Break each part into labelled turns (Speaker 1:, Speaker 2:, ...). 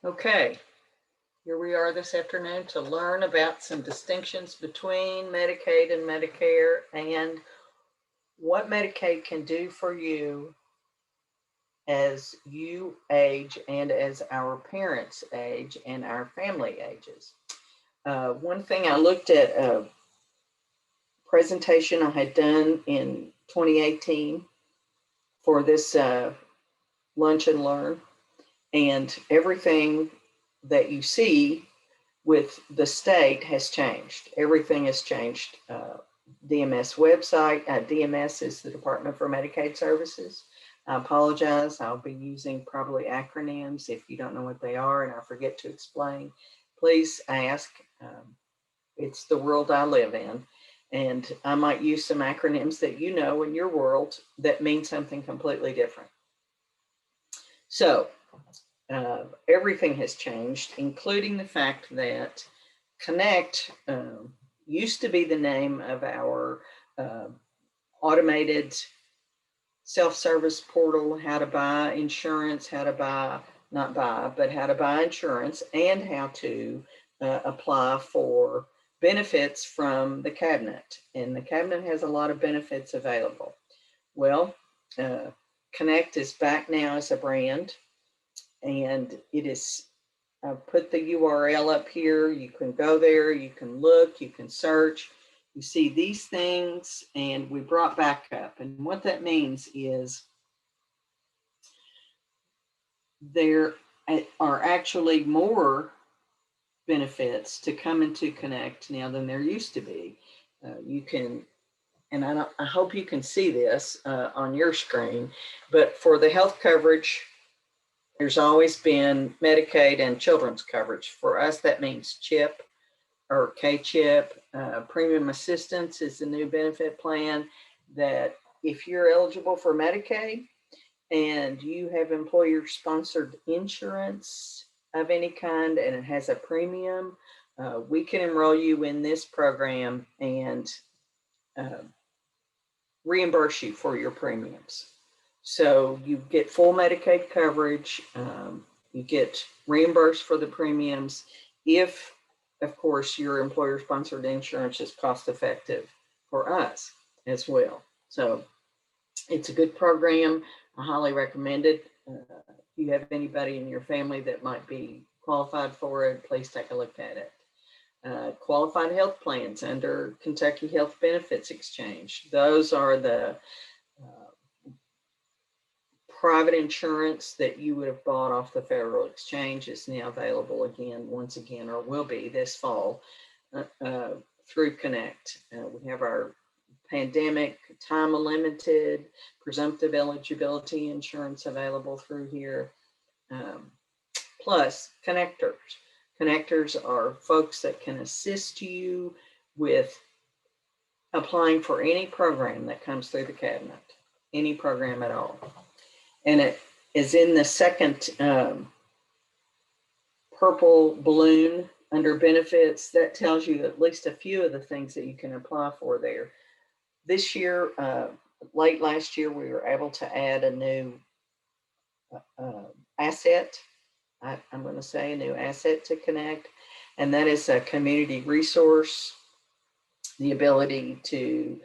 Speaker 1: Okay, here we are this afternoon to learn about some distinctions between Medicaid and Medicare and what Medicaid can do for you as you age and as our parents age and our family ages. One thing I looked at a presentation I had done in 2018 for this Lunch and Learn, and everything that you see with the state has changed. Everything has changed. DMS website, DMS is the Department for Medicaid Services. I apologize, I'll be using probably acronyms. If you don't know what they are and I forget to explain, please ask. It's the world I live in. And I might use some acronyms that you know in your world that mean something completely different. So everything has changed, including the fact that Connect used to be the name of our automated self-service portal, how to buy insurance, how to buy, not buy, but how to buy insurance, and how to apply for benefits from the cabinet. And the cabinet has a lot of benefits available. Well, Connect is back now as a brand, and it is, I've put the URL up here. You can go there, you can look, you can search. You see these things, and we brought back up. And what that means is there are actually more benefits to come into Connect now than there used to be. You can, and I hope you can see this on your screen, but for the health coverage, there's always been Medicaid and children's coverage. For us, that means CHIP or K-CHIP. Premium assistance is the new benefit plan that if you're eligible for Medicaid and you have employer-sponsored insurance of any kind and it has a premium, we can enroll you in this program and reimburse you for your premiums. So you get full Medicaid coverage, you get reimbursed for the premiums if, of course, your employer-sponsored insurance is cost-effective for us as well. So it's a good program. I highly recommend it. If you have anybody in your family that might be qualified for it, please take a look at it. Qualified health plans under Kentucky Health Benefits Exchange. Those are the private insurance that you would have bought off the federal exchange is now available again, once again, or will be this fall through Connect. We have our pandemic, time limited, presumptive eligibility insurance available through here. Plus connectors. Connectors are folks that can assist you with applying for any program that comes through the cabinet, any program at all. And it is in the second purple balloon under benefits. That tells you at least a few of the things that you can apply for there. This year, late last year, we were able to add a new asset. I'm going to say a new asset to Connect, and that is a community resource. The ability to,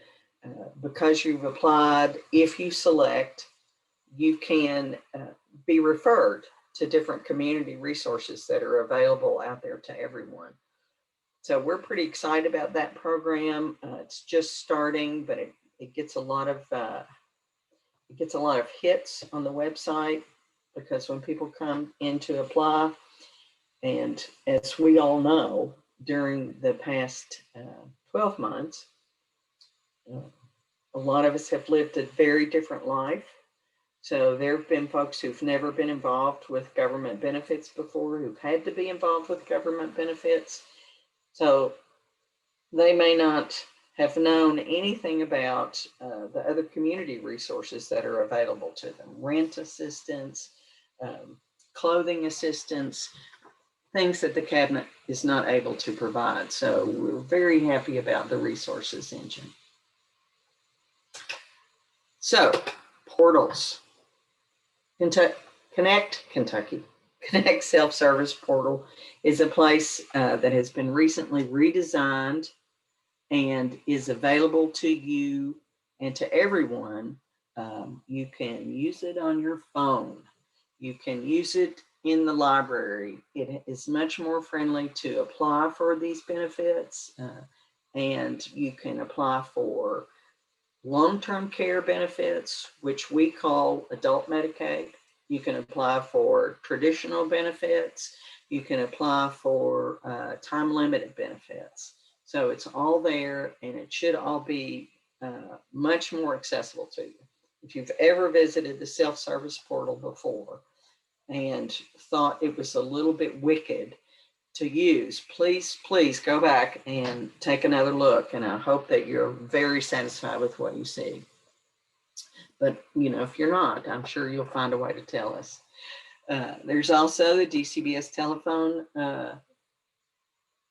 Speaker 1: because you've applied, if you select, you can be referred to different community resources that are available out there to everyone. So we're pretty excited about that program. It's just starting, but it gets a lot of hits on the website because when people come in to apply, and as we all know, during the past 12 months, a lot of us have lived a very different life. So there have been folks who've never been involved with government benefits before, who've had to be involved with government benefits. So they may not have known anything about the other community resources that are available to them. Rent assistance, clothing assistance, things that the cabinet is not able to provide. So we're very happy about the resources engine. So portals. Connect Kentucky. Connect self-service portal is a place that has been recently redesigned and is available to you and to everyone. You can use it on your phone. You can use it in the library. It is much more friendly to apply for these benefits, and you can apply for long-term care benefits, which we call adult Medicaid. You can apply for traditional benefits. You can apply for time-limited benefits. So it's all there, and it should all be much more accessible to you. If you've ever visited the self-service portal before and thought it was a little bit wicked to use, please go back and take another look, and I hope that you're very satisfied with what you see. But if you're not, I'm sure you'll find a way to tell us. There's also the DCBS telephone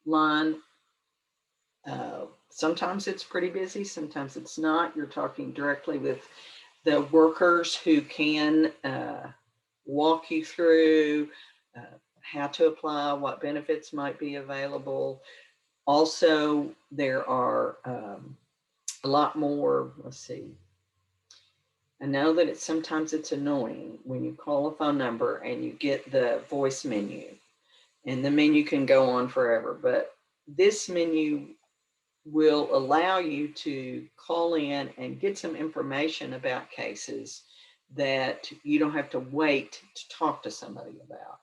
Speaker 1: line. Sometimes it's pretty busy, sometimes it's not. You're talking directly with the workers who can walk you through how to apply, what benefits might be available. Also, there are a lot more, let's see. I know that sometimes it's annoying when you call a phone number and you get the voice menu, and the menu can go on forever, but this menu will allow you to call in and get some information about cases that you don't have to wait to talk to somebody about.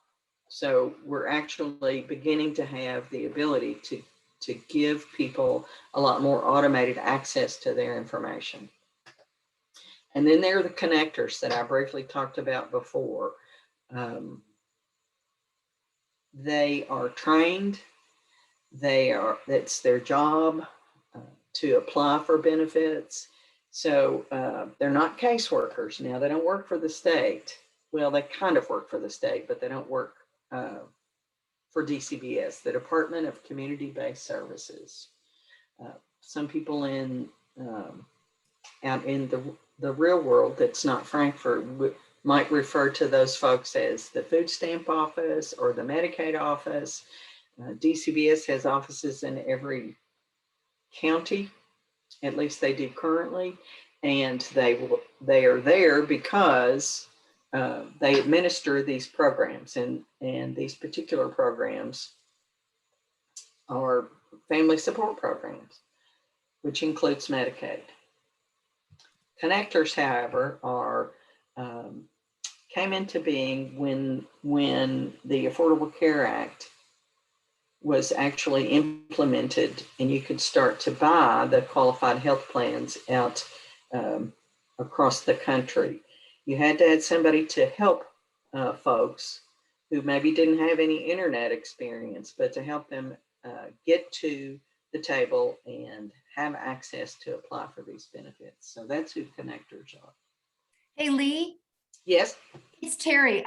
Speaker 1: So we're actually beginning to have the ability to give people a lot more automated access to their information. And then there are the connectors that I briefly talked about before. They are trained. That's their job to apply for benefits. So they're not caseworkers. Now, they don't work for the state. Well, they kind of work for the state, but they don't work for DCBS, the Department of Community-Based Services. Some people out in the real world that's not Frankfurt might refer to those folks as the food stamp office or the Medicaid office. DCBS has offices in every county, at least they do currently, and they are there because they administer these programs, and these particular programs are family support programs, which includes Medicaid. Connectors, however, came into being when the Affordable Care Act was actually implemented, and you could start to buy the qualified health plans out across the country. You had to have somebody to help folks who maybe didn't have any internet experience, but to help them get to the table and have access to apply for these benefits. So that's who connectors are.
Speaker 2: Hey, Lee.
Speaker 1: Yes.
Speaker 2: It's Terry.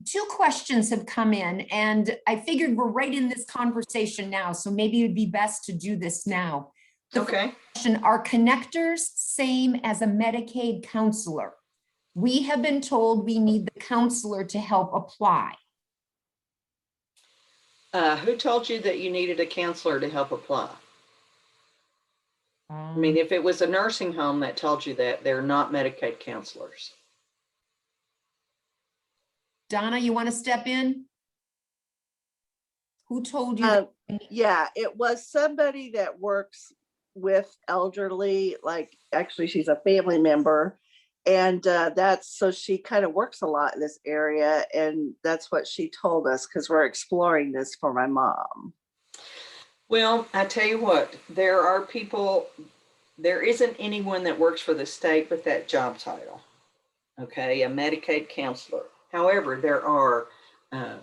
Speaker 2: Two questions have come in, and I figured we're right in this conversation now, so maybe it'd be best to do this now. The
Speaker 1: okay.
Speaker 2: Question, are connectors same as a Medicaid counselor? We have been told we need the counselor to help apply.
Speaker 1: Who told you that you needed a counselor to help apply? I mean, if it was a nursing home that told you that, they're not Medicaid counselors.
Speaker 2: Donna, you want to step in? Who told you?
Speaker 3: Yeah, it was somebody that works with elderly, like actually she's a family member, and so she kind of works a lot in this area, and that's what she told us because we're exploring this for my mom.
Speaker 1: Well, I tell you what, there isn't anyone that works for the state with that job title, okay, a Medicaid counselor. However, there are a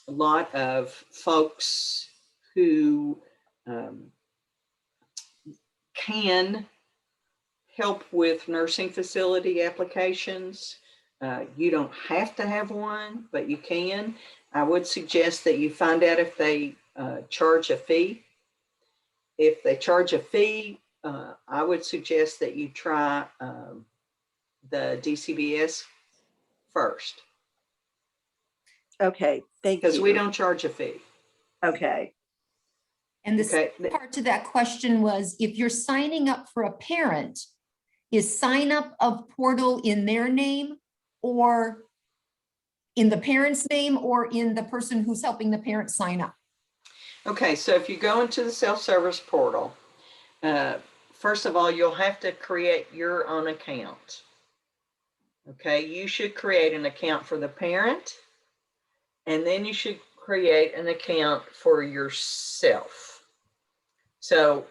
Speaker 1: lot of folks who can help with nursing facility applications. You don't have to have one, but you can. I would suggest that you find out if they charge a fee. If they charge a fee, I would suggest that you try the DCBS first.
Speaker 3: Okay, thank you.
Speaker 1: because we don't charge a fee.
Speaker 3: Okay,
Speaker 2: And the
Speaker 1: Okay.
Speaker 2: second part to that question was, if you're signing up for a parent, is sign up of portal in their name or in the parent's name or in the person who's helping the parent sign up?
Speaker 1: Okay, so if you go into the self-service portal, first of all, you'll have to create your own account. Okay, you should create an account for the parent, and then you should create an account for yourself. So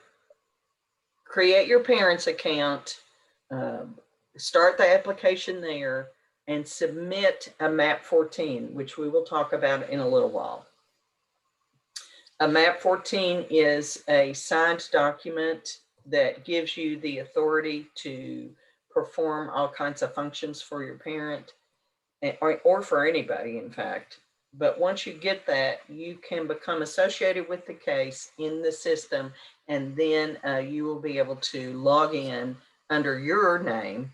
Speaker 1: create your parent's account, start the application there, and submit a MAP 14, which we will talk about in a little while. A MAP 14 is a signed document that gives you the authority to perform all kinds of functions for your parent, or for anybody, in fact. But once you get that, you can become associated with the case in the system, and then you will be able to log in under your name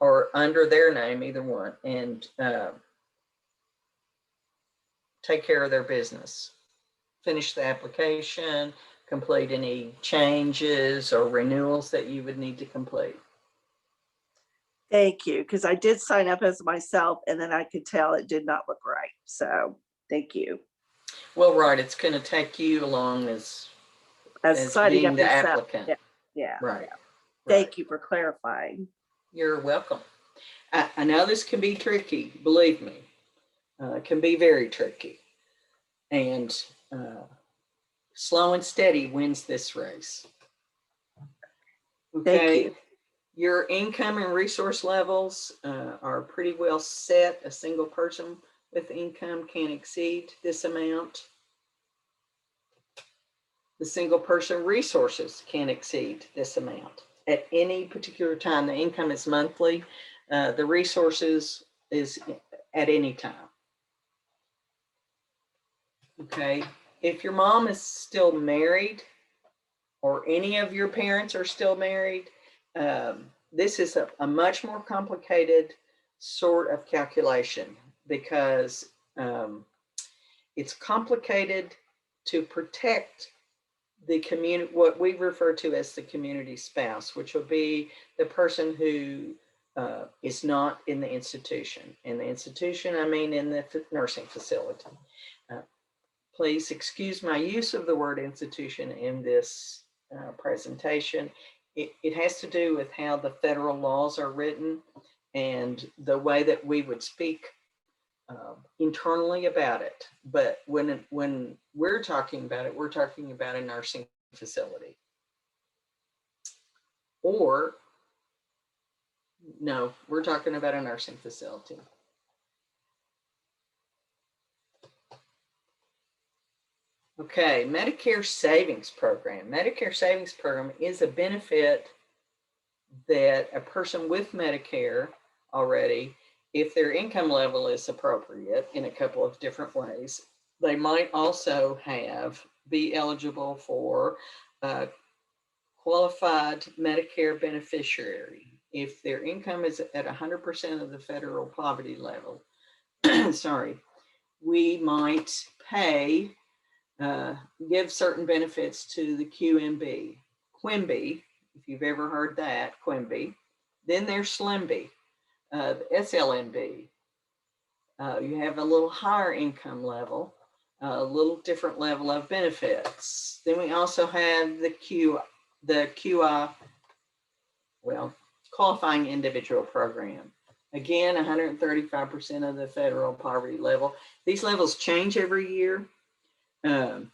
Speaker 1: or under their name, either one, and take care of their business. Finish the application, complete any changes or renewals that you would need to complete.
Speaker 3: thank you, because I did sign up as myself and then I could tell it did not look right. So thank you.
Speaker 1: Well, right, it's going to take you along as
Speaker 3: Signing
Speaker 1: being
Speaker 3: up
Speaker 1: the
Speaker 3: yourself.
Speaker 1: applicant.
Speaker 3: Yeah.
Speaker 1: Right.
Speaker 3: Thank you for clarifying.
Speaker 1: You're welcome. I know this can be tricky, believe me. It can be very tricky. And slow and steady wins this race. Okay.
Speaker 3: Thank you.
Speaker 1: Your income and resource levels are pretty well set. A single person with income can't exceed this amount. The single person resources can't exceed this amount. At any particular time, the income is monthly. The resources is at any time. Okay. If your mom is still married, or any of your parents are still married, this is a much more complicated sort of calculation, because it's complicated to protect the community, what we refer to as the community spouse, which will be the person who is not in the institution. In the institution, I mean in the nursing facility. Please excuse my use of the word institution in this presentation. It has to do with how the federal laws are written and the way that we would speak internally about it. But when we're talking about it, we're talking about a nursing facility. Or, no, we're talking about a nursing facility. Okay, Medicare Savings Program. Medicare Savings Program is a benefit that a person with Medicare already, if their income level is appropriate in a couple of different ways, they might also be eligible for qualified Medicare beneficiary. If their income is at 100% of the federal poverty level, sorry, we might give certain benefits to the QMB. QMB, if you've ever heard that, QMB. Then there's SLMB, the SLMB. You have a little higher income level, a little different level of benefits. Then we also have the QI, well, qualifying individual program. Again, 135% of the federal poverty level. These levels change every year. And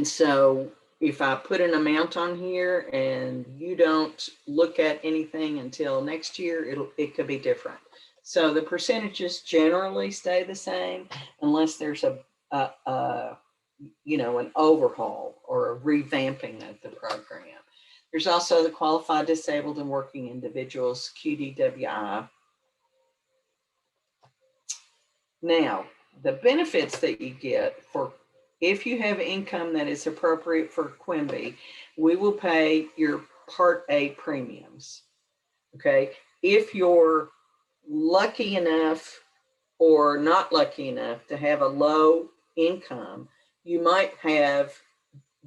Speaker 1: so if I put an amount on here and you don't look at anything until next year, it could be different. So the percentages generally stay the same unless there's an overhaul or a revamping of the program. There's also the Qualified Disabled and Working Individuals, QDWI. Now, the benefits that you get for, if you have income that is appropriate for QMB, we will pay your Part A premiums. Okay. If you're lucky enough or not lucky enough to have a low income, you might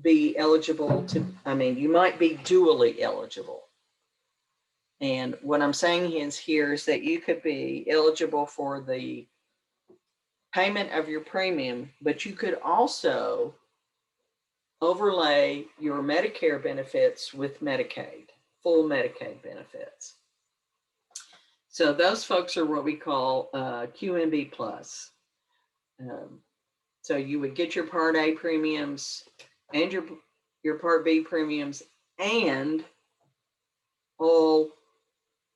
Speaker 1: be eligible to, you might be dually eligible. And what I'm saying here is that you could be eligible for the payment of your premium, but you could also overlay your Medicare benefits with Medicaid, full Medicaid benefits. So those folks are what we call QMB plus. So you would get your Part A premiums and your Part B premiums and all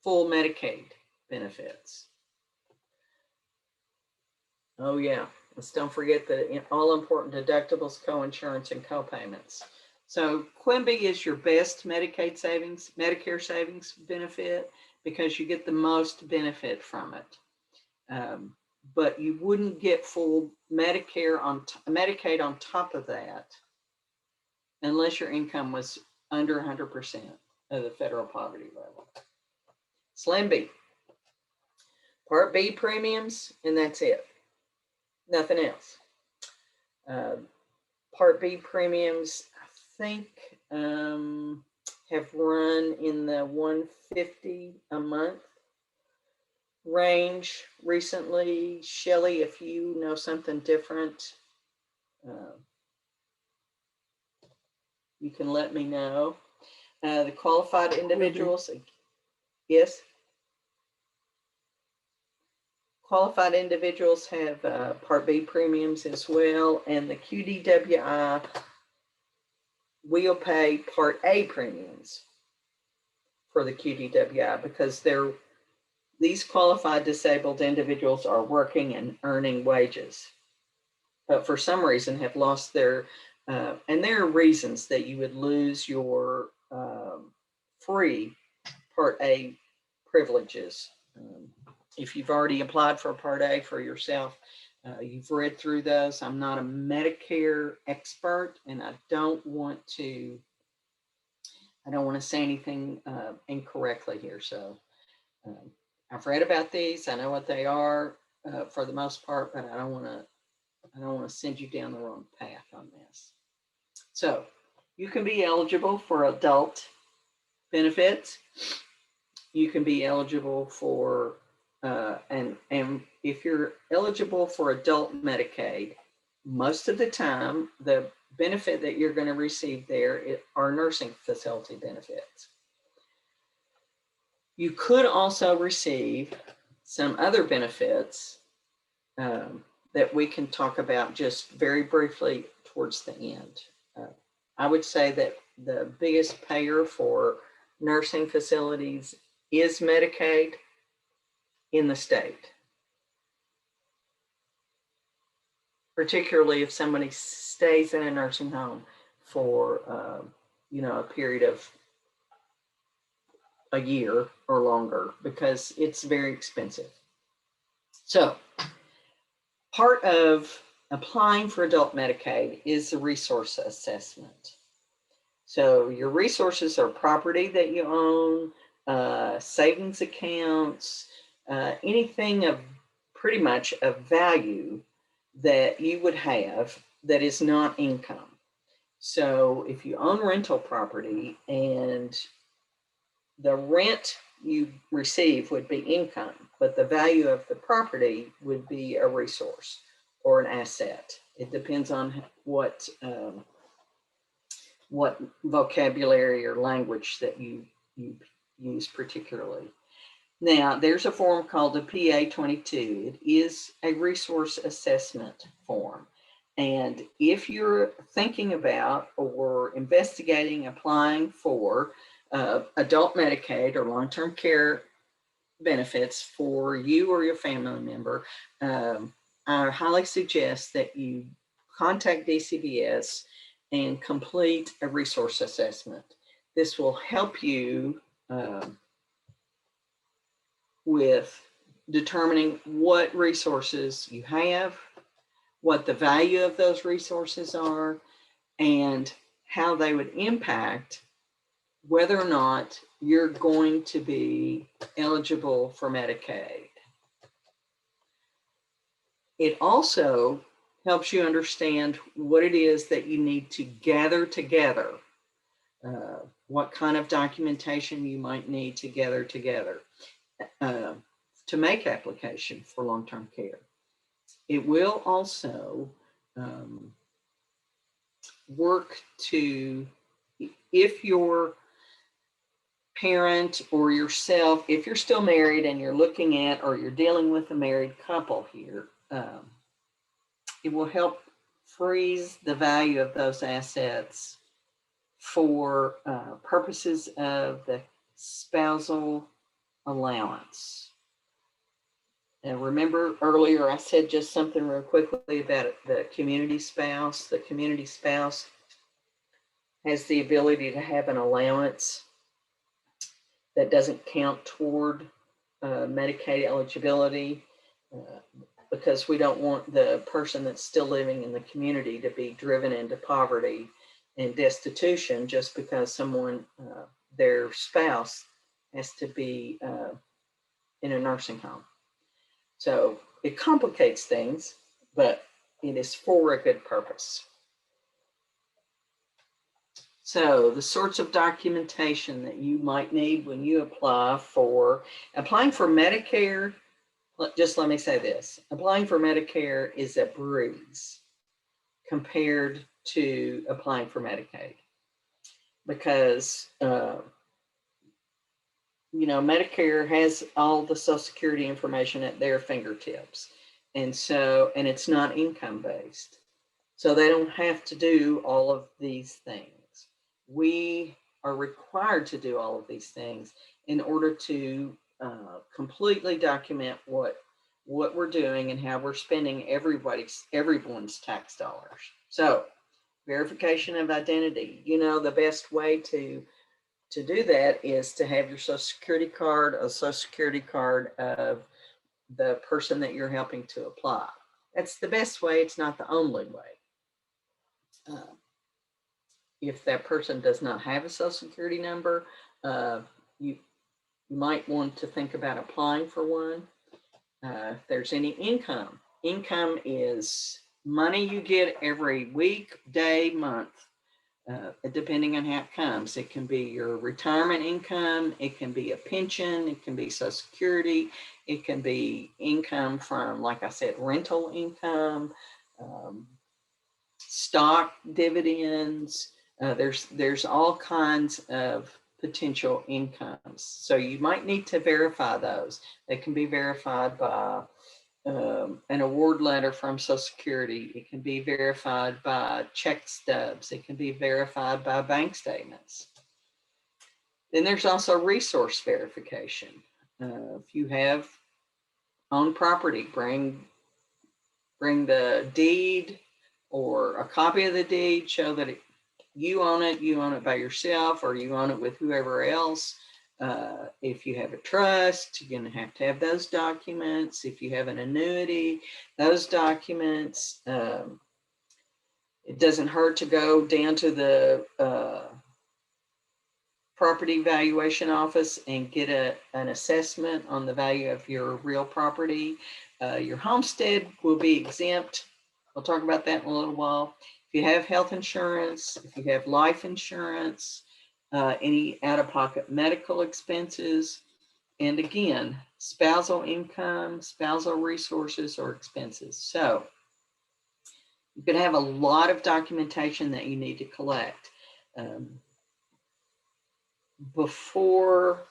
Speaker 1: full Medicaid benefits. Oh yeah, let's don't forget the all important deductibles, co-insurance, and co-payments. So QMB is your best Medicare savings benefit because you get the most benefit from it. But you wouldn't get full Medicaid on top of that unless your income was under 100% of the federal poverty level. Slim B. Part B premiums, and that's it. Nothing else. Part B premiums, I think, have run in the $150 a month range recently. Shelley, if you know something different, you can let me know. The qualified individuals, yes? Qualified individuals have Part B premiums as well, and the QDWI will pay Part A premiums for the QDWI because these qualified disabled individuals are working and earning wages, but for some reason have lost their, and there are reasons that you would lose your free Part A privileges. If you've already applied for Part A for yourself, you've read through those. I'm not a Medicare expert, and I don't want to say anything incorrectly here. So I've read about these. I know what they are for the most part, but I don't want to send you down the wrong path on this. So you can be eligible for adult benefits. You can be eligible for and if you're eligible for adult Medicaid, most of the time, the benefit that you're going to receive there are nursing facility benefits. You could also receive some other benefits that we can talk about just very briefly towards the end. I would say that the biggest payer for nursing facilities is Medicaid in the state, particularly if somebody stays in a nursing home for a period of a year or longer, because it's very expensive. So part of applying for adult Medicaid is the resource assessment. So your resources are property that you own, savings accounts, anything of pretty much of value that you would have that is not income. So if you own rental property and the rent you receive would be income, but the value of the property would be a resource or an asset. It depends on what vocabulary or language that you use particularly. Now, there's a form called the PA-22. It is a resource assessment form. And if you're thinking about or investigating applying for adult Medicaid or long-term care benefits for you or your family member, I highly suggest that you contact DCBS and complete a resource assessment. This will help you with determining what resources you have, what the value of those resources are, and how they would impact whether or not you're going to be eligible for Medicaid. It also helps you understand what it is that you need to gather together, what kind of documentation you might need to gather together to make application for long-term care. It will also work to, if your parent or yourself, if you're still married and you're looking at, or you're dealing with a married couple here, it will help freeze the value of those assets for purposes of the spousal allowance. And remember earlier I said just something real quickly about the community spouse. The community spouse has the ability to have an allowance that doesn't count toward Medicaid eligibility, because we don't want the person that's still living in the community to be driven into poverty and destitution just because someone, their spouse, has to be in a nursing home. So it complicates things, but it is for a good purpose. So the sorts of documentation that you might need when you applying for Medicare, just let me say this, applying for Medicare is a breeze compared to applying for Medicaid, because Medicare has all the Social Security information at their fingertips, and it's not income based, so they don't have to do all of these things. We are required to do all of these things in order to completely document what we're doing and how we're spending everyone's tax dollars. So verification of identity, the best way to do that is to have your Social Security card, a Social Security card of the person that you're helping to apply. That's the best way. It's not the only way. If that person does not have a Social Security number, you might want to think about applying for one. If there's any income is money you get every week, day, month, depending on how it comes. It can be your retirement income, it can be a pension, it can be Social Security, it can be income from, like I said, rental income, stock dividends. There's all kinds of potential incomes. So you might need to verify those. They can be verified by an award letter from Social Security. It can be verified by check stubs. It can be verified by bank statements. Then there's also resource verification. If you have owned property, bring the deed or a copy of the deed, show that you own it by yourself, or you own it with whoever else. If you have a trust, you're going to have those documents. If you have an annuity, those documents. It doesn't hurt to go down to the property valuation office and get an assessment on the value of your real property. Your homestead will be exempt. We'll talk about that in a little while. If you have health insurance, if you have life insurance, any out-of-pocket medical expenses, and again, spousal income, spousal resources or expenses. So you could have a lot of documentation that you need to collect. Before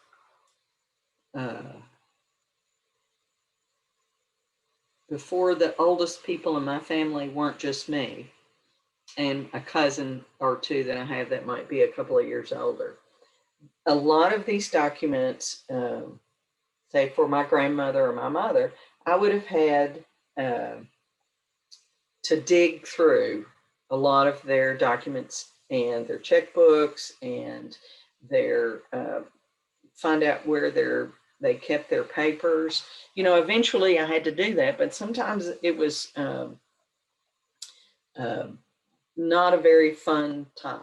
Speaker 1: the oldest people in my family weren't just me and a cousin or two that I have that might be a couple of years older. A lot of these documents, say for my grandmother or my mother, I would have had to dig through a lot of their documents and their checkbooks and their find out where they kept their papers. Eventually I had to do that, but sometimes it was not a very fun time.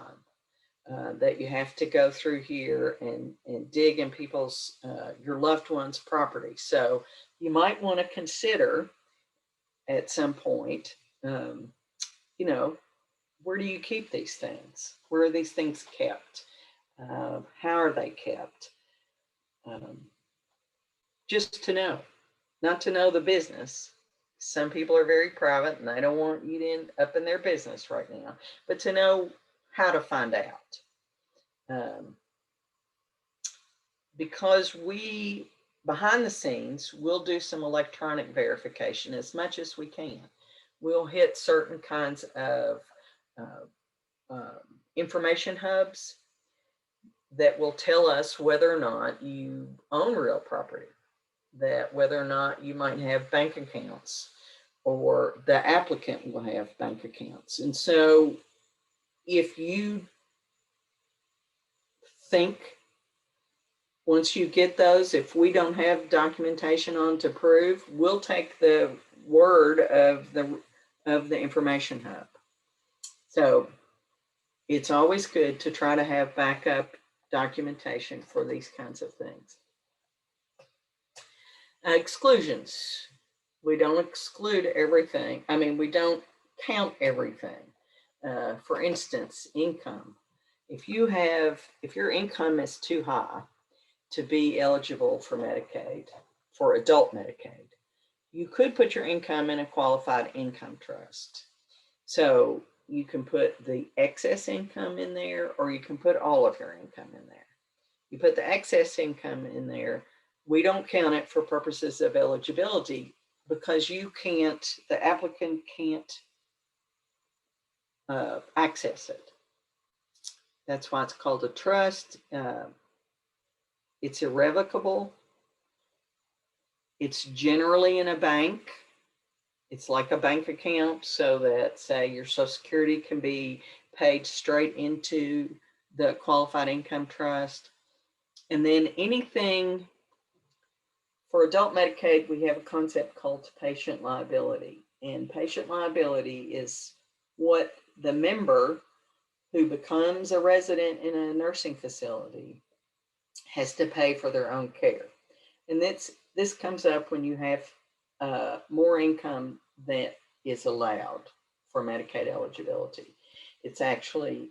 Speaker 1: That you have to go through here and dig in people's, your loved one's property. So you might want to consider at some point, you know, where do you keep these things? Where are these things kept? How are they kept? Just to know, not to know the business. Some people are very private and they don't want you to end up in their business right now, but to know how to find out. Because we, behind the scenes, we'll do some electronic verification as much as we can. We'll hit certain kinds of information hubs that will tell us whether or not you own real property, that whether or not you might have bank accounts, or the applicant will have bank accounts. And so if you think, once you get those, if we don't have documentation on to prove, we'll take the word of the information hub. So it's always good to try to have backup documentation for these kinds of things. Exclusions. We don't exclude everything. I mean, we don't count everything. For instance, income. If your income is too high to be eligible for Medicaid, for adult Medicaid, you could put your income in a qualified income trust. So you can put the excess income in there, or you can put all of your income in there. You put the excess income in there, we don't count it for purposes of eligibility, because the applicant can't access it. That's why it's called a trust. It's irrevocable. It's generally in a bank. It's like a bank account, so that, say, your Social Security can be paid straight into the qualified income trust. And then anything for adult Medicaid, we have a concept called patient liability. And patient liability is what the member who becomes a resident in a nursing facility has to pay for their own care. And this comes up when you have more income than is allowed for Medicaid eligibility. It's actually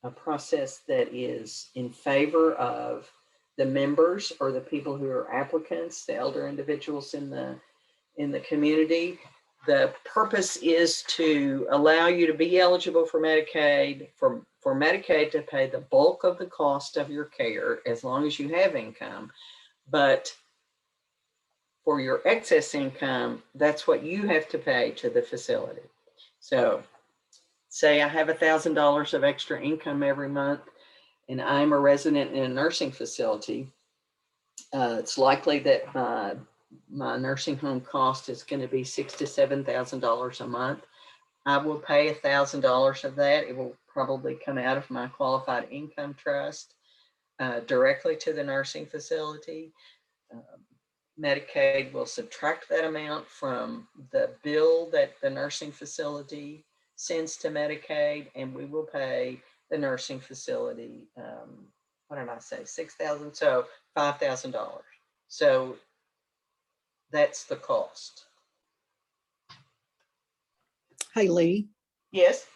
Speaker 1: a process that is in favor of the members, or the people who are applicants, the elder individuals in the community. The purpose is to allow you to be eligible for Medicaid, for Medicaid to pay the bulk of the cost of your care as long as you have income. But for your excess income, that's what you have to pay to the facility. So say I have $1,000 of extra income every month, and I'm a resident in a nursing facility. It's likely that my nursing home cost is going to be $6,000 to $7,000 a month. I will pay $1,000 of that. It will probably come out of my qualified income trust directly to the nursing facility. Medicaid will subtract that amount from the bill that the nursing facility sends to Medicaid, and we will pay the nursing facility, what did I say, $6,000, so $5,000. So that's the cost.
Speaker 4: Hey, Lee.
Speaker 1: Yes.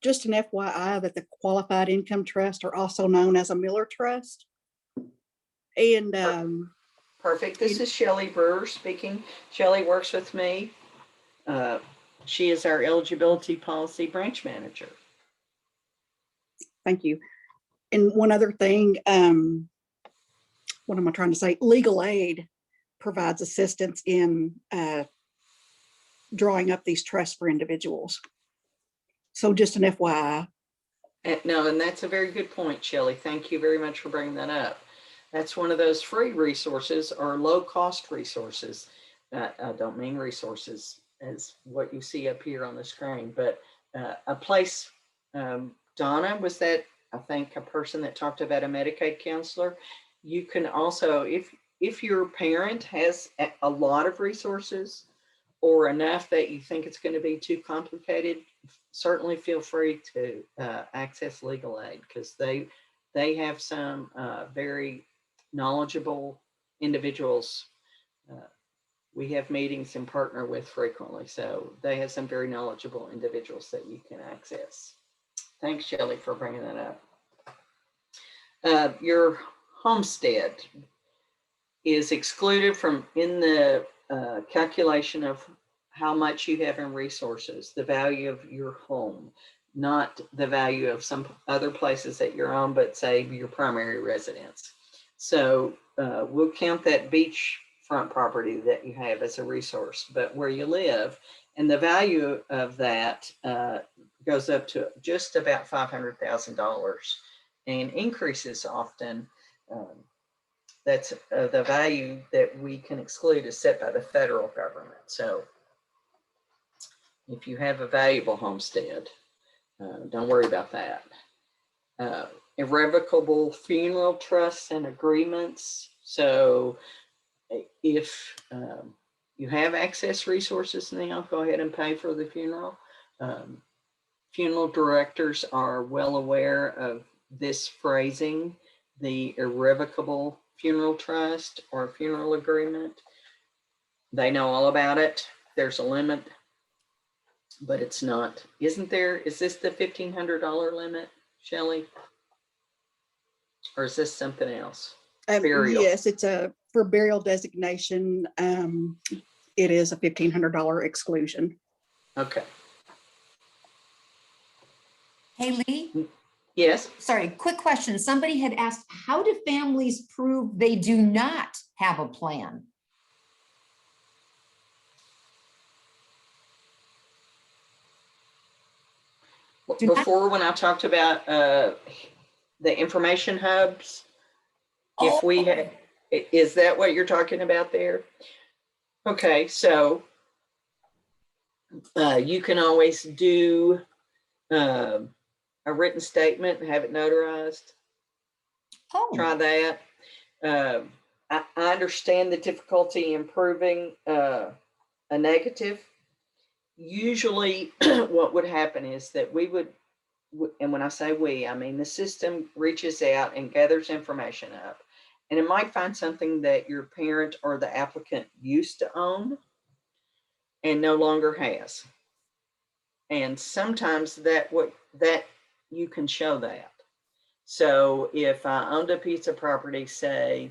Speaker 4: Just an FYI that the qualified income trust are also known as a Miller Trust. And
Speaker 1: Perfect. This is Shelley Brewer speaking. Shelley works with me. She is our eligibility policy branch manager.
Speaker 4: thank you. And one other thing, what am I trying to say? Legal aid provides assistance in drawing up these trusts for individuals. So just an FYI.
Speaker 1: No, and that's a very good point, Shelley. Thank you very much for bringing that up. That's one of those free resources, or low-cost resources. I don't mean resources as what you see up here on the screen, but a place, Donna, was that, I think, a person that talked about a Medicaid counselor. You can also, if your parent has a lot of resources, or enough that you think it's going to be too complicated, certainly feel free to access legal aid, because they have some very knowledgeable individuals we have meetings and partner with frequently. So they have some very knowledgeable individuals that you can access. Thanks, Shelley, for bringing that up. Your homestead is excluded from in the calculation of how much you have in resources, the value of your home, not the value of some other places that you're on, but say your primary residence. So we'll count that beachfront property that you have as a resource, but where you live, and the value of that goes up to just about $500,000 and increases often. That's the value that we can exclude is set by the federal government. So if you have a valuable homestead, don't worry about that. Irrevocable funeral trusts and agreements. So if you have access resources now, go ahead and pay for the funeral. Funeral directors are well aware of this phrasing, the irrevocable funeral trust or funeral agreement. They know all about it. There's a limit, but it's not. Isn't there? Is this the $1,500 limit, Shelley? Or is this something else? Burial.
Speaker 4: Yes, it's for burial designation. It is a $1,500 exclusion.
Speaker 1: Okay.
Speaker 2: Hey, Lee,
Speaker 1: Yes.
Speaker 2: sorry, quick question. Somebody had asked, how do families prove they do not have a plan?
Speaker 1: Before, when I talked about the information hubs, if we had, is that what you're talking about there? Okay, so you can always do a written statement and have it notarized. Try that. I understand the difficulty in proving a negative. Usually what would happen is that we would, and when I say we, I mean the system reaches out and gathers information up, and it might find something that your parent or the applicant used to own and no longer has. And sometimes that you can show that. So if I owned a piece of property, say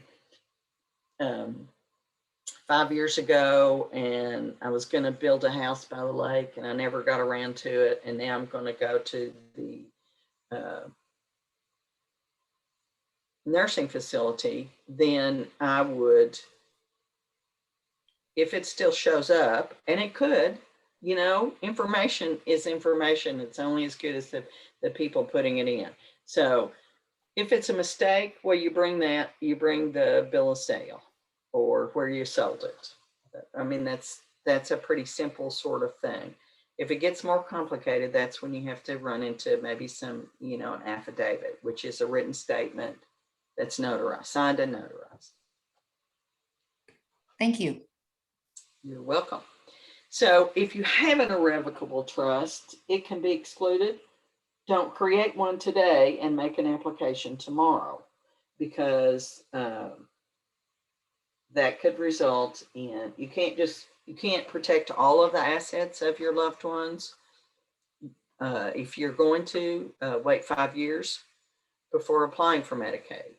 Speaker 1: 5 years ago, and I was going to build a house by the lake and I never got around to it, and now I'm going to go to the nursing facility, then I would, if it still shows up, and it could, you know, information is information. It's only as good as the people putting it in. So if it's a mistake, well, you bring the bill of sale or where you sold it. I mean, that's a pretty simple sort of thing. If it gets more complicated, that's when you have to run into maybe some, you know, an affidavit, which is a written statement that's notarized, signed and notarized.
Speaker 2: Thank you.
Speaker 1: You're welcome. So if you have an irrevocable trust, it can be excluded. Don't create one today and make an application tomorrow, because that could result in, you can't protect all of the assets of your loved ones. If you're going to wait 5 years before applying for Medicaid,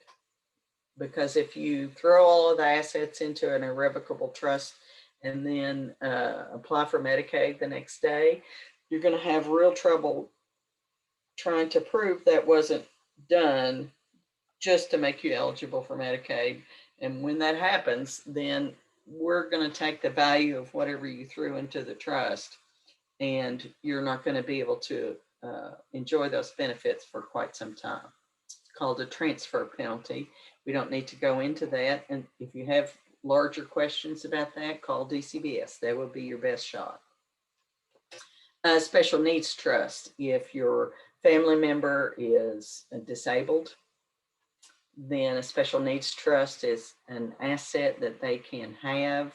Speaker 1: because if you throw all of the assets into an irrevocable trust and then apply for Medicaid the next day, you're going to have real trouble trying to prove that wasn't done just to make you eligible for Medicaid. And when that happens, then we're going to take the value of whatever you threw into the trust, and you're not going to be able to enjoy those benefits for quite some time. It's called a transfer penalty. We don't need to go into that. And if you have larger questions about that, call DCBS. That would be your best shot. Special needs trust. If your family member is disabled, then a special needs trust is an asset that they can have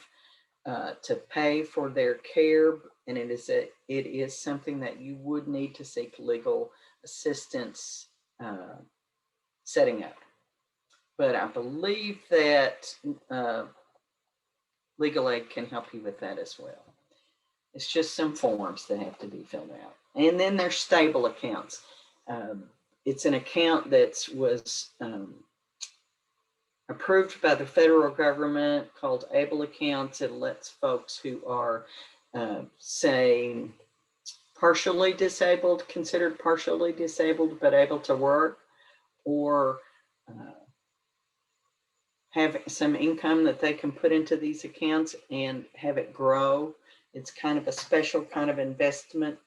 Speaker 1: to pay for their care, and it is something that you would need to seek legal assistance setting up. But I believe that legal aid can help you with that as well. It's just some forms that have to be filled out. And then there's stable accounts. It's an account that was approved by the federal government called ABLE accounts. It lets folks who are, say, partially disabled, considered partially disabled, but able to work, or have some income that they can put into these accounts and have it grow. It's kind of a special kind of investment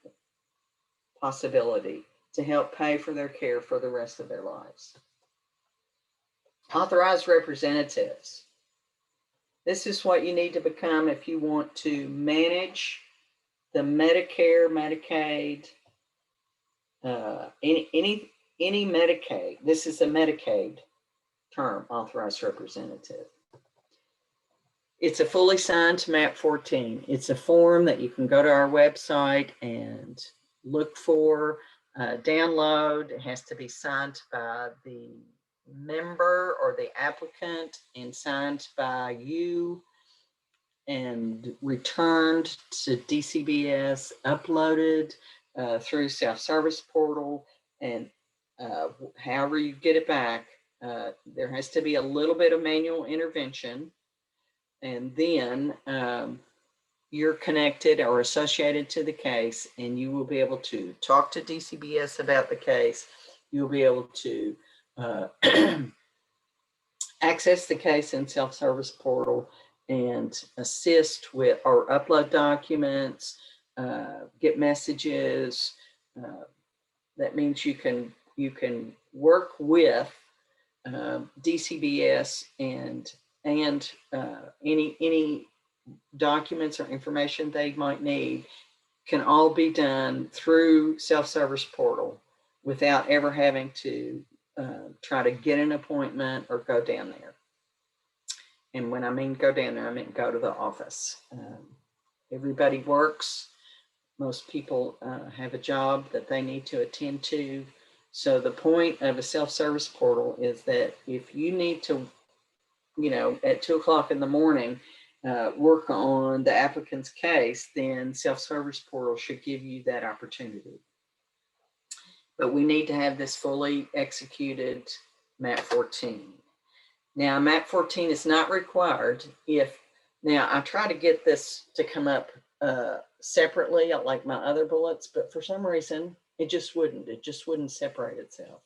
Speaker 1: possibility to help pay for their care for the rest of their lives. Authorized representatives. This is what you need to become if you want to manage the Medicare, Medicaid, any Medicaid. This is a Medicaid term, authorized representative. It's a fully signed MAP 14. It's a form that you can go to our website and look for, download. It has to be signed by the member or the applicant and signed by you and returned to DCBS, uploaded through self-service portal, and however you get it back, there has to be a little bit of manual intervention, and then you're connected or associated to the case, and you will be able to talk to DCBS about the case. You'll be able to access the case in self-service portal and assist with or upload documents, get messages. That means you can work with DCBS and any documents or information they might need can all be done through self-service portal without ever having to try to get an appointment or go down there. And when I mean go down there, I mean go to the office. Everybody works. Most people have a job that they need to attend to. So the point of a self-service portal is that if you need to, at 2 o'clock in the morning, work on the applicant's case, then self-service portal should give you that opportunity. But we need to have this fully executed MAP 14. Now, MAP 14 is not required now I try to get this to come up separately, like my other bullets, but for some reason, it just wouldn't separate itself.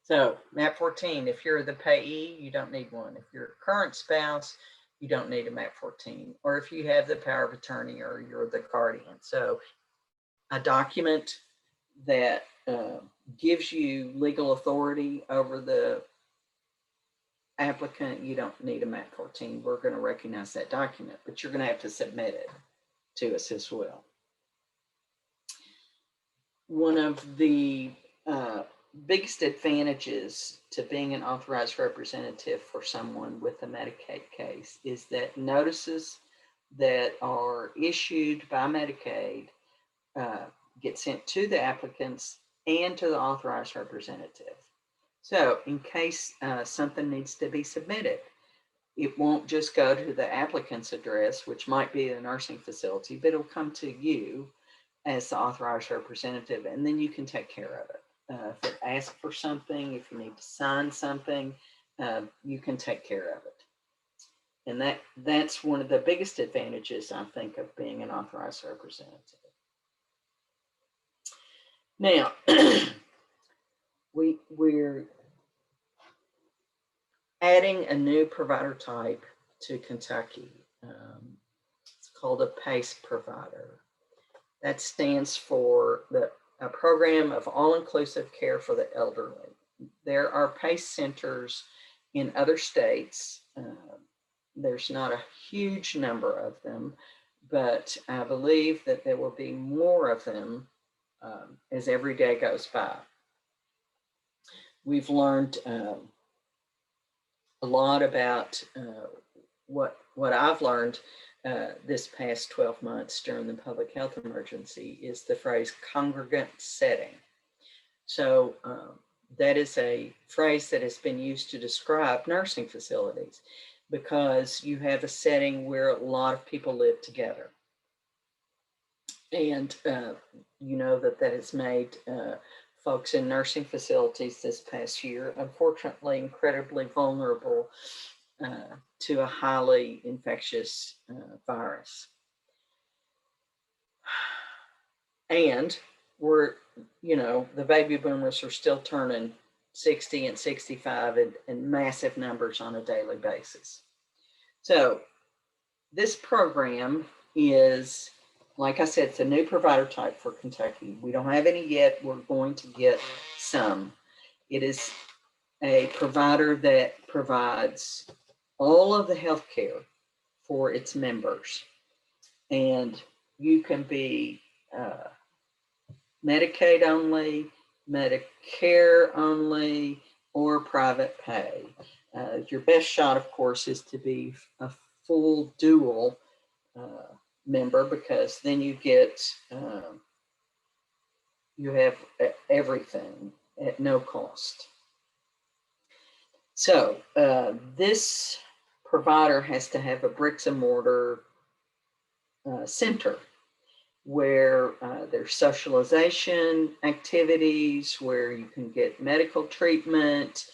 Speaker 1: So MAP 14, if you're the payee, you don't need one. If you're a current spouse, you don't need a MAP 14, or if you have the power of attorney or you're the guardian. So a document that gives you legal authority over the applicant, you don't need a MAP 14. We're going to recognize that document, but you're going to have to submit it to us as well. One of the biggest advantages to being an authorized representative for someone with a Medicaid case is that notices that are issued by Medicaid get sent to the applicants and to the authorized representative. So in case something needs to be submitted, it won't just go to the applicant's address, which might be a nursing facility, but it'll come to you as the authorized representative, and then you can take care of it. If it asks for something, if you need to sign something, you can take care of it. And that's one of the biggest advantages, I think, of being an authorized representative. Now, we're adding a new provider type to Kentucky. It's called a PACE provider. That stands for a program of all-inclusive care for the elderly. There are PACE centers in other states. There's not a huge number of them, but I believe that there will be more of them as every day goes by. We've learned a lot about what I've learned this past 12 months during the public health emergency is the phrase congregant setting. So that is a phrase that has been used to describe nursing facilities. because you have a setting where a lot of people live together. And you know that has made folks in nursing facilities this past year, unfortunately, incredibly vulnerable to a highly infectious virus. And we're, you know, the baby boomers are still turning 60 and 65 in massive numbers on a daily basis. So this program is, like I said, it's a new provider type for Kentucky. We don't have any yet. We're going to get some. It is a provider that provides all of the health care for its members. And you can be Medicaid only, Medicare only, or private pay. Your best shot, of course, is to be a full dual member, because then you get, you have everything at no cost. So this provider has to have a bricks and mortar center where there's socialization activities, where you can get medical treatment.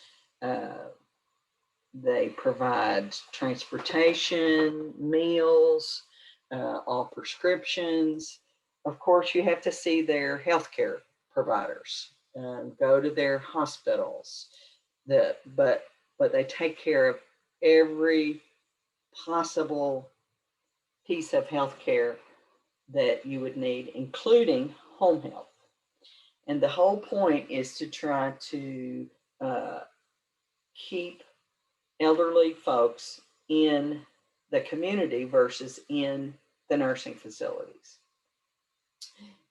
Speaker 1: They provide transportation, meals, all prescriptions. Of course, you have to see their healthcare providers, go to their hospitals. But they take care of every possible piece of healthcare that you would need, including home health. And the whole point is to try to keep elderly folks in the community versus in the nursing facilities.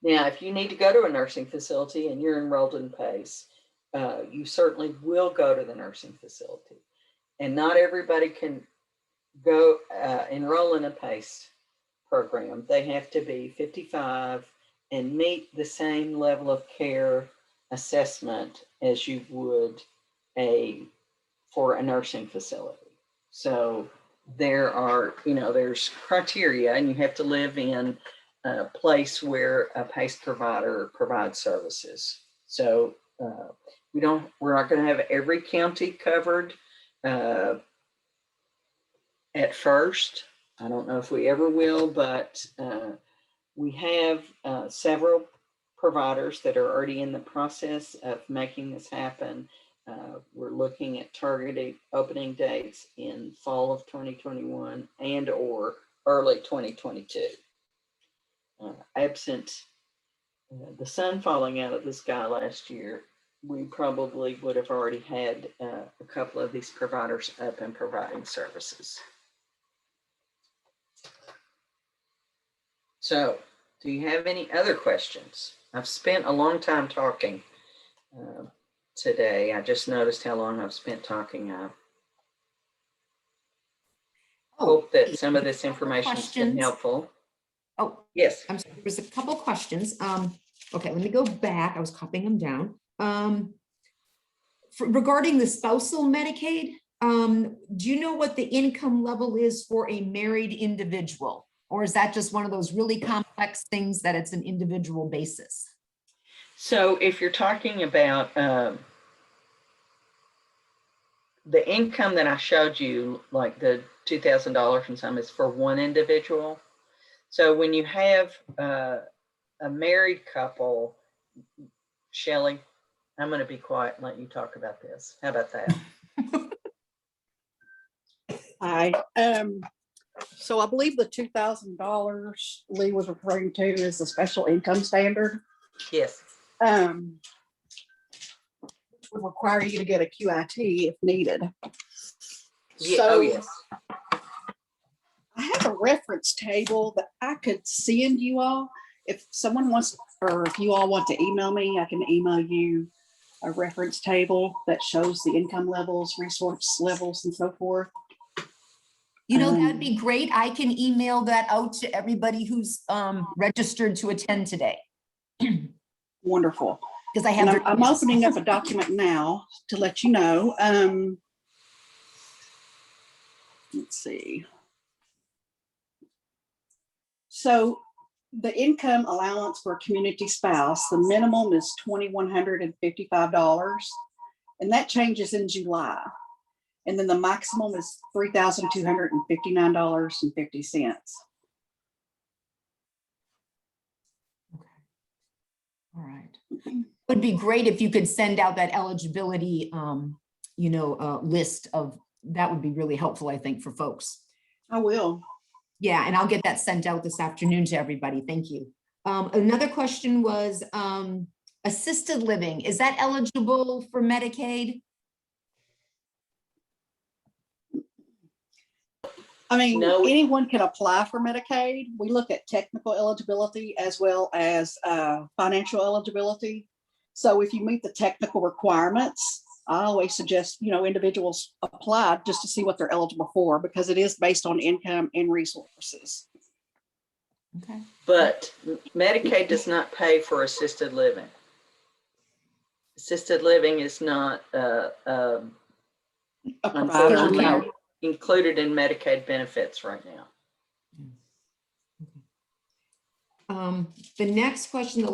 Speaker 1: Now, if you need to go to a nursing facility and you're enrolled in PACE, you certainly will go to the nursing facility. And not everybody can go enroll in a PACE program. They have to be 55 and meet the same level of care assessment as you would for a nursing facility. So there are, there's criteria, and you have to live in a place where a PACE provider provides services. So we're not going to have every county covered at first. I don't know if we ever will, but we have several providers that are already in the process of making this happen. We're looking at targeted opening dates in fall of 2021 and or early 2022. Absent the sun falling out of the sky last year, we probably would have already had a couple of these providers up and providing services. So, do you have any other questions? I've spent a long time talking today. I just noticed how long I've spent talking. I hope that some of this information has been helpful.
Speaker 2: Oh,
Speaker 1: yes.
Speaker 2: I'm sorry, there was a couple questions. Okay, let me go back. I was copying them down. Regarding the spousal Medicaid, do you know what the income level is for a married individual? Or is that just one of those really complex things that it's an individual basis?
Speaker 1: So if you're talking about the income that I showed you, like the $2,000 and some, is for one individual. So when you have a married couple, Shelley, I'm going to be quiet and let you talk about this. How about that?
Speaker 4: Hi. So I believe the $2,000 Lee was referring to is the special income standard.
Speaker 1: Yes.
Speaker 4: Which would require you to get a QIT if needed.
Speaker 1: Yeah,
Speaker 4: So,
Speaker 1: oh, yes.
Speaker 4: I have a reference table that I could send you all. If someone wants, or if you all want to email me, I can email you a reference table that shows the income levels, resource levels, and so forth.
Speaker 2: You know, that'd be great. I can email that out to everybody who's registered to attend today.
Speaker 4: Wonderful.
Speaker 2: Because I have.
Speaker 4: And I'm opening up a document now to let you know. let's see. So the income allowance for a community spouse, the minimum is $2,155, and that changes in July. And then the maximum is $3,259.50.
Speaker 2: All right. Would be great if you could send out that eligibility, list of, that would be really helpful, I think, for folks.
Speaker 4: I will.
Speaker 2: Yeah, and I'll get that sent out this afternoon to everybody. Thank you. Another question was assisted living. Is that eligible for Medicaid?
Speaker 4: I mean,
Speaker 1: No.
Speaker 4: anyone can apply for Medicaid. We look at technical eligibility as well as financial eligibility. So if you meet the technical requirements, I always suggest, individuals apply just to see what they're eligible for, because it is based on income and resources.
Speaker 2: Okay.
Speaker 1: But Medicaid does not pay for assisted living. Assisted living is not
Speaker 4: A provider.
Speaker 1: unfortunately
Speaker 2: Okay.
Speaker 1: included in Medicaid benefits right now.
Speaker 2: The next question,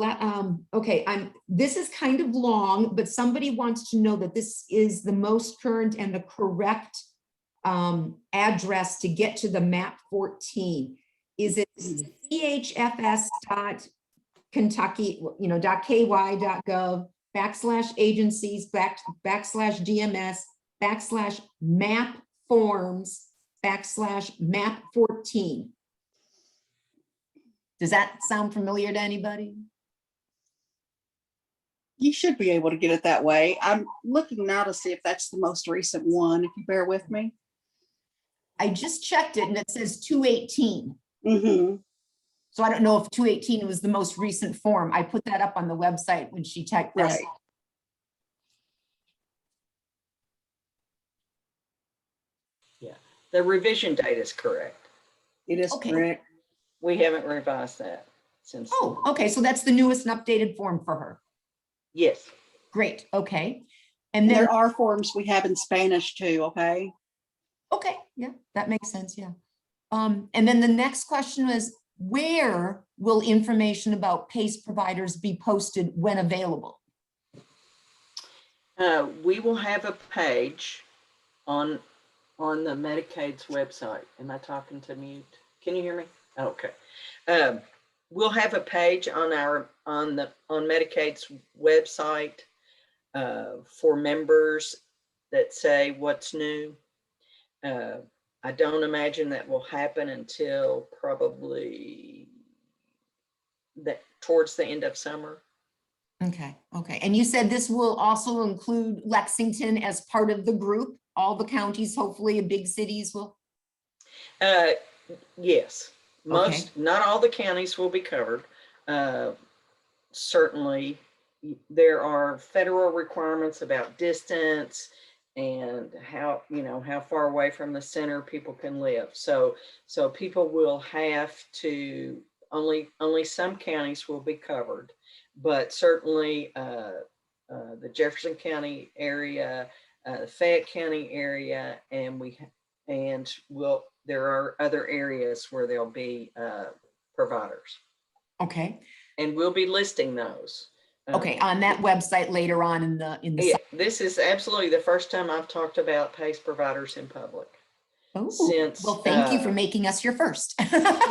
Speaker 2: this is kind of long, but somebody wants to know that this is the most current and the correct address to get to the map 14. Is it chfs.kentucky.ky.gov/agencies/map forms/map14? Does that sound familiar to anybody?
Speaker 4: You should be able to get it that way. I'm looking now to see if that's the most recent one, if you bear with me.
Speaker 2: I just checked it and it says 218.
Speaker 4: Mm-hmm.
Speaker 2: So I don't know if 218 was the most recent form. I put that up on the website when she checked that.
Speaker 4: Right.
Speaker 1: Yeah, the revision date is correct.
Speaker 4: It is
Speaker 2: Okay.
Speaker 4: correct.
Speaker 1: We haven't revised that since.
Speaker 2: Oh, okay. So that's the newest and updated form for her.
Speaker 1: Yes.
Speaker 2: Great. Okay.
Speaker 4: And
Speaker 2: And then,
Speaker 4: there are forms we have in Spanish too, okay?
Speaker 2: okay. Yeah, that makes sense. Yeah. And then the next question was, where will information about PACE providers be posted when available?
Speaker 1: We will have a page on the Medicaid's website. Am I talking to mute? Can you hear me? Okay. We'll have a page on Medicaid's website for members that say what's new. I don't imagine that will happen until probably towards the end of summer.
Speaker 2: Okay. Okay. And you said this will also include Lexington as part of the group, all the counties, hopefully big cities will.
Speaker 1: Yes,
Speaker 2: Okay.
Speaker 1: not all the counties will be covered. Certainly, there are federal requirements about distance and how far away from the center people can live. So people will have to, only some counties will be covered, but certainly the Jefferson County area, the Fayette County area, there are other areas where there'll be providers.
Speaker 2: Okay.
Speaker 1: And we'll be listing those.
Speaker 2: Okay. On that website later on in the
Speaker 1: Yeah, this is absolutely the first time I've talked about PACE providers in public.
Speaker 2: Oh,
Speaker 1: Since,
Speaker 2: well, thank you for making us your first.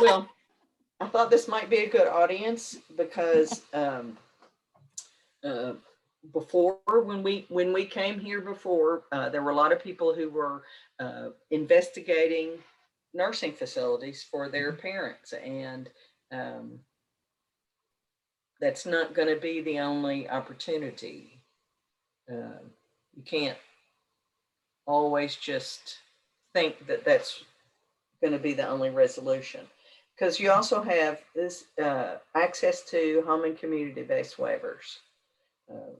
Speaker 1: Well, I thought this might be a good audience because before, when we came here before, there were a lot of people who were investigating nursing facilities for their parents, and that's not going to be the only opportunity. You can't always just think that that's going to be the only resolution, because you also have this access to home and community-based waivers.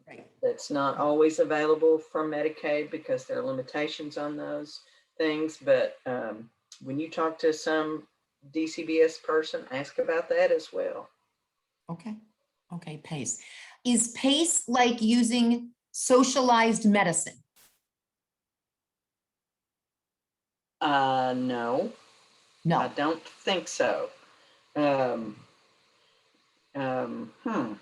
Speaker 2: Right.
Speaker 1: That's not always available from Medicaid because there are limitations on those things. But when you talk to some DCBS person, ask about that as well.
Speaker 2: Okay. Okay. PACE. Is PACE like using socialized medicine?
Speaker 1: No, I
Speaker 2: No.
Speaker 1: don't think so. Um, hmm.